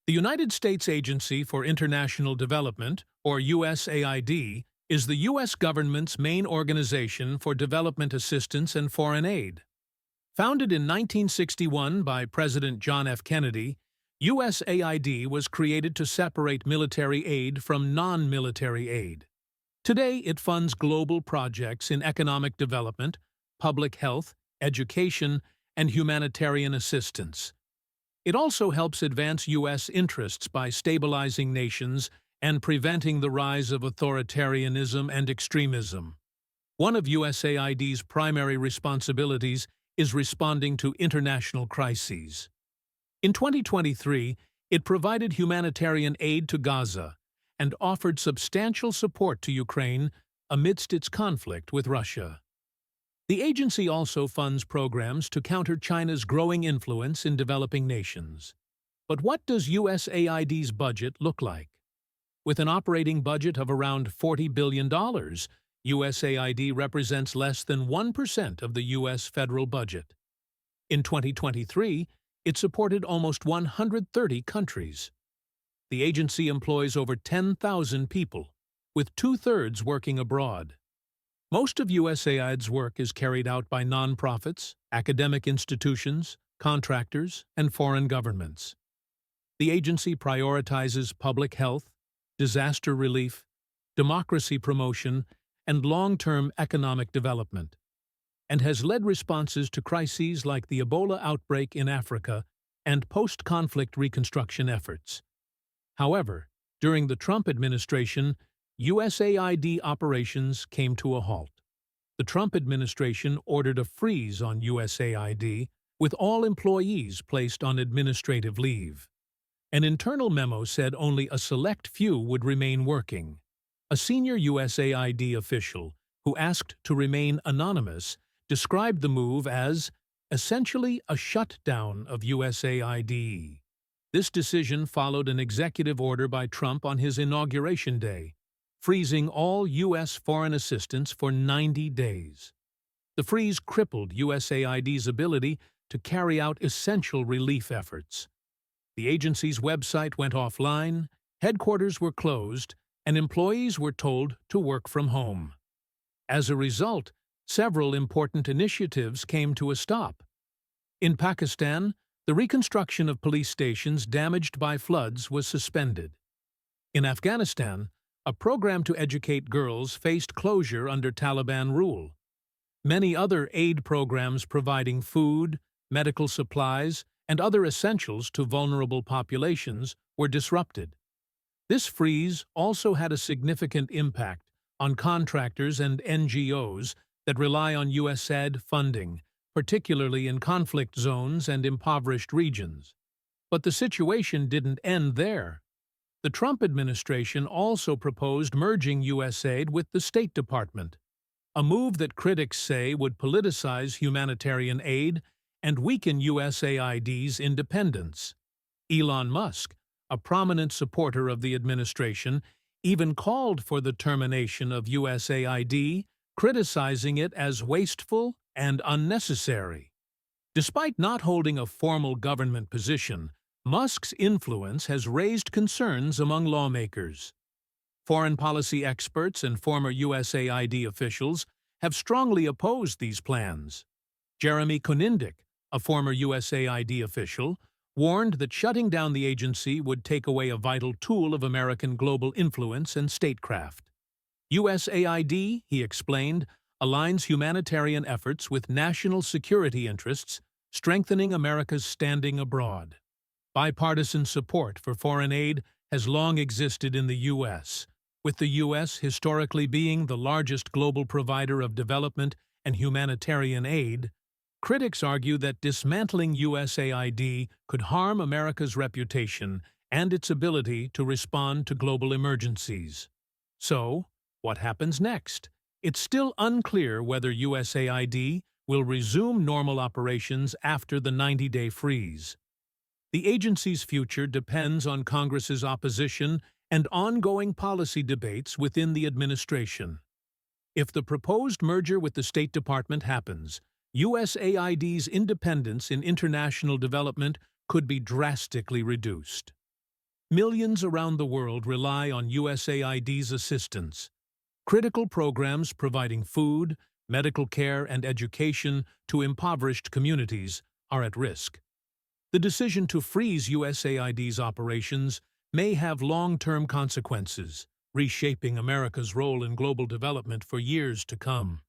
The United States Agency for International Development, or USAID, is the U.S. government's main organization for development assistance and foreign aid. Founded in 1961 by President John F. Kennedy, USAID was created to separate military aid from non-military aid. Today, it funds global projects in economic development, public health, education, and humanitarian assistance. It also helps advance U.S. interests by stabilizing nations and preventing the rise of authoritarianism and extremism. One of USAID's primary responsibilities is responding to international crises. In 2023, it provided humanitarian aid to Gaza and offered substantial support to Ukraine amidst its conflict with Russia. The agency also funds programs to counter China's growing influence in developing nations. But what does USAID's budget look like? With an operating budget of around $40 billion, USAID represents less than 1% of the U.S. federal budget. In 2023, it supported almost 130 countries. The agency employs over 10,000 people, with two-thirds working abroad. Most of USAID's work is carried out by nonprofits, academic institutions, contractors, and foreign governments. The agency prioritizes public health, disaster relief, democracy promotion, and long-term economic development, and has led responses to crises like the Ebola outbreak in Africa and post-conflict reconstruction efforts. However, during the Trump administration, USAID operations came to a halt. The Trump administration ordered a freeze on USAID, with all employees placed on administrative leave. An internal memo said only a select few would remain working. A senior USAID official, who asked to remain anonymous, described the move as essentially a shutdown of USAID. This decision followed an executive order by Trump on his inauguration day, freezing all U.S. foreign assistance for 90 days. The freeze crippled USAID's ability to carry out essential relief efforts. The agency's website went offline, headquarters were closed, and employees were told to work from home. As a result, several important initiatives came to a stop. In Pakistan, the reconstruction of police stations damaged by floods was suspended. In Afghanistan, a program to educate girls faced closure under Taliban rule. Many other aid programs providing food, medical supplies, and other essentials to vulnerable populations were disrupted. This freeze also had a significant impact on contractors and NGOs that rely on USAID funding, particularly in conflict zones and impoverished regions. But the situation didn't end there. The Trump administration also proposed merging USAID with the State Department, a move that critics say would politicize humanitarian aid and weaken USAID's independence. Elon Musk, a prominent supporter of the administration, even called for the termination of USAID, criticizing it as wasteful and unnecessary. Despite not holding a formal government position, Musk's influence has raised concerns among lawmakers. Foreign policy experts and former USAID officials have strongly opposed these plans. Jeremy Konindick, a former USAID official, warned that shutting down the agency would take away a vital tool of American global influence and statecraft. USAID, he explained, aligns humanitarian efforts with national security interests, strengthening America's standing abroad. Bipartisan support for foreign aid has long existed in the U.S., with the U.S. historically being the largest global provider of development and humanitarian aid. Critics argue that dismantling USAID could harm America's reputation and its ability to respond to global emergencies. So, what happens next? It's still unclear whether USAID will resume normal operations after the 90-day freeze. The agency's future depends on Congress's opposition and ongoing policy debates within the administration. If the proposed merger with the State Department happens, USAID's independence in international development could be drastically reduced. Millions around the world rely on USAID's assistance. Critical programs providing food, medical care, and education to impoverished communities are at risk. The decision to freeze USAID's operations may have long-term consequences, reshaping America's role in global development for years to come.